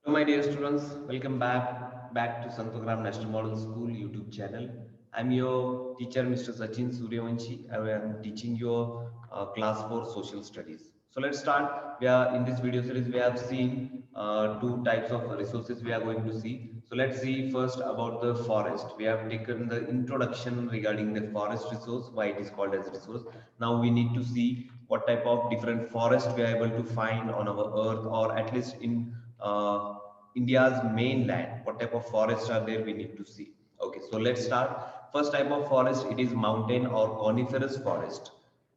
Hello, my dear students. Welcome back to Santogram National Model School YouTube channel. I'm your teacher, Mr. Sachin Suryavanshi. I am teaching your class for social studies. So let's start. We are in this video series. We have seen two types of resources we are going to see. So let's see first about the forest. We have taken the introduction regarding the forest resource, why it is called as resource. Now we need to see what type of different forest we are able to find on our earth, or at least in India's mainland. What type of forests are there we need to see. Okay, so let's start. First type of forest, it is mountain or coniferous forest.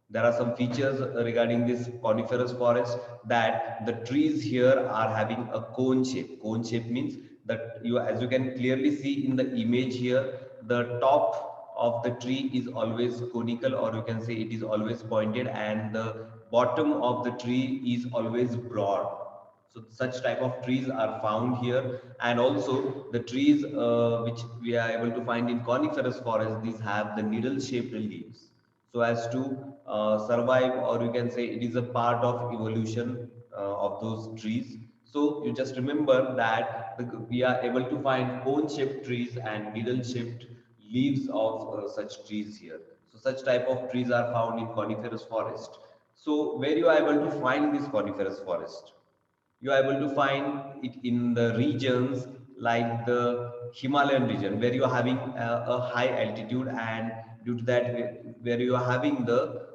There are some features regarding this coniferous forest, that the trees here are having a cone shape. Cone shape means that you, as you can clearly see in the image here, the top of the tree is always conical, or you can say it is always pointed, and the bottom of the tree is always broad. So such type of trees are found here, and also the trees which we are able to find in coniferous forest, these have the needle shaped leaves, so as to survive, or you can say it is a part of evolution of those trees. So you just remember that we are able to find cone shaped trees and needle shaped leaves of such trees here. So such type of trees are found in coniferous forest. So where you are able to find this coniferous forest? You are able to find it in the regions like the Himalayan region, where you are having a high altitude, and due to that, where you are having the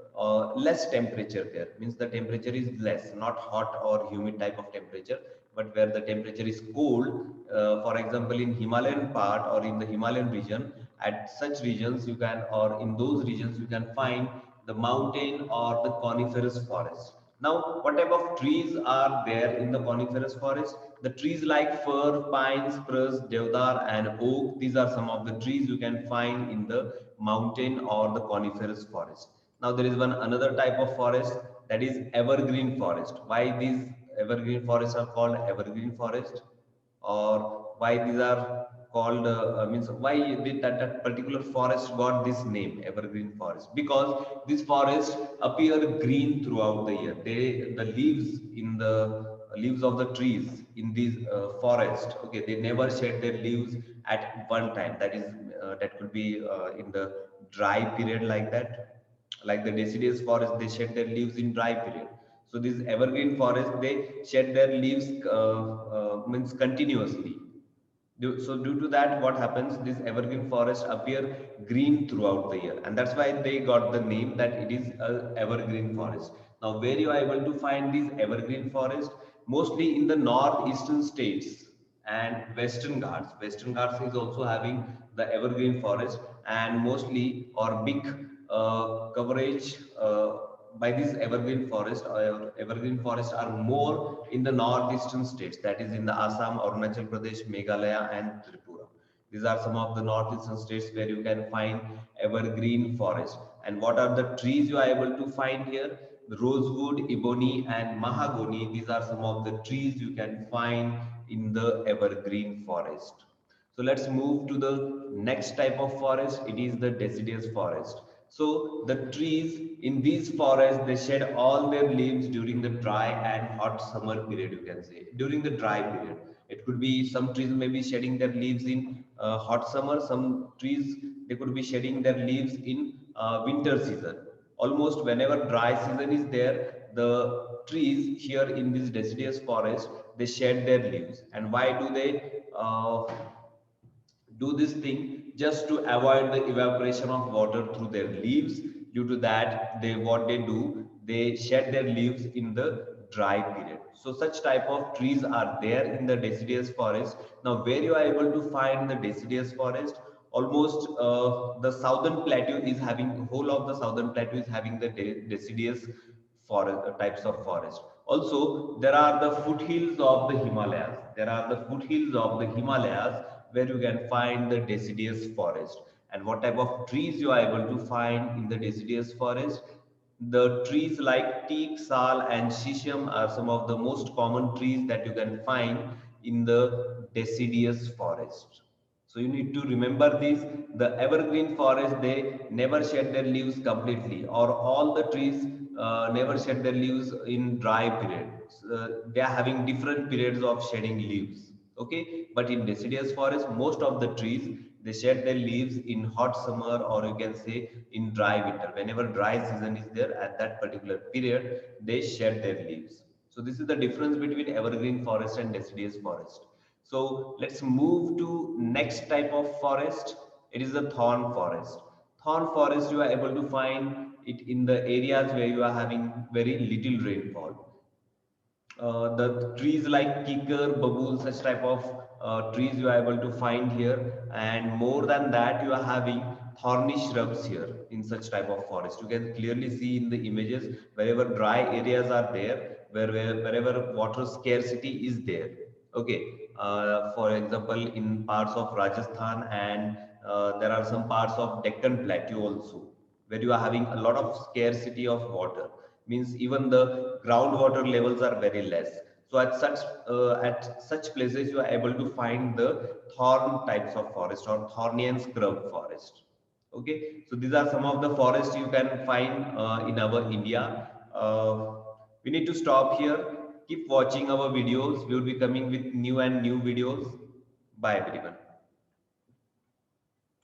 less temperature there, means the temperature is less, not hot or humid type of temperature, but where the temperature is cold. For example, in Himalayan part or in the Himalayan region, at such regions you can, or in those regions you can find the mountain or the coniferous forest. Now, what type of trees are there in the coniferous forest? The trees like fir, pine, spruce, deodar, and oak. These are some of the trees you can find in the mountain or the coniferous forest. Now, there is one another type of forest, that is evergreen forest. Why these evergreen forests are called evergreen forest, or why these are called means why that particular forest got this name evergreen forest? Because these forests appear green throughout the year. They, the leaves in the leaves of the trees in these forest, okay, they never shed their leaves at one time. That is that could be in the dry period, like that, like the deciduous forest, they shed their leaves in dry period. So these evergreen forests, they shed their leaves means continuously. So due to that, what happens? These evergreen forests appear green throughout the year, and that's why they got the name that it is a evergreen forest. Now, where you are able to find these evergreen forests? Mostly in the northeastern states and Western Ghats. Western Ghats is also having the evergreen forest, and mostly or big coverage by this evergreen forest. Evergreen forests are more in the northeastern states, that is in the Assam, Arunachal Pradesh, Meghalaya, and Tripura. These are some of the northeastern states where you can find evergreen forest. And what are the trees you are able to find here? Rosewood, ebony, and mahogany. These are some of the trees you can find in the evergreen forest. So let's move to the next type of forest. It is the deciduous forest. So the trees in these forests, they shed all their leaves during the dry and hot summer period, you can say. During the dry period, it could be some trees may be shedding their leaves in hot summer. Some trees, they could be shedding their leaves in winter season. Almost whenever dry season is there, the trees here in this deciduous forest, they shed their leaves. And why do they do this thing? Just to avoid the evaporation of water through their leaves. Due to that, they, what they do, they shed their leaves in the dry period. So such type of trees are there in the deciduous forest. Now, where you are able to find the deciduous forest? Almost the southern plateau is having, whole of the southern plateau is having the deciduous forest, types of forest. Also, there are the foothills of the Himalayas. There are the foothills of the Himalayas where you can find the deciduous forest. And what type of trees you are able to find in the deciduous forest? The trees like teak, sal, and shisham are some of the most common trees that you can find in the deciduous forest. So you need to remember this. The evergreen forest, they never shed their leaves completely, or all the trees never shed their leaves in dry periods. They are having different periods of shedding leaves. Okay, but in deciduous forest, most of the trees they shed their leaves in hot summer, or you can say in dry winter. Whenever dry season is there, at that particular period, they shed their leaves. So this is the difference between evergreen forest and deciduous forest. So let's move to next type of forest. It is the thorn forest. Thorn forest, you are able to find it in the areas where you are having very little rainfall. The trees like kikar, babul, such type of trees you are able to find here, and more than that, you are having thorny shrubs here in such type of forest. You can clearly see in the images wherever dry areas are there, wherever water scarcity is there. Okay, for example, in parts of Rajasthan, and there are some parts of Deccan Plateau also, where you are having a lot of scarcity of water, means even the groundwater levels are very less. So at such places you are able to find the thorn types of forest or thorny and scrub forest. Okay, so these are some of the forests you can find in our India. We need to stop here. Keep watching our videos. We will be coming with new and new videos. Bye everyone.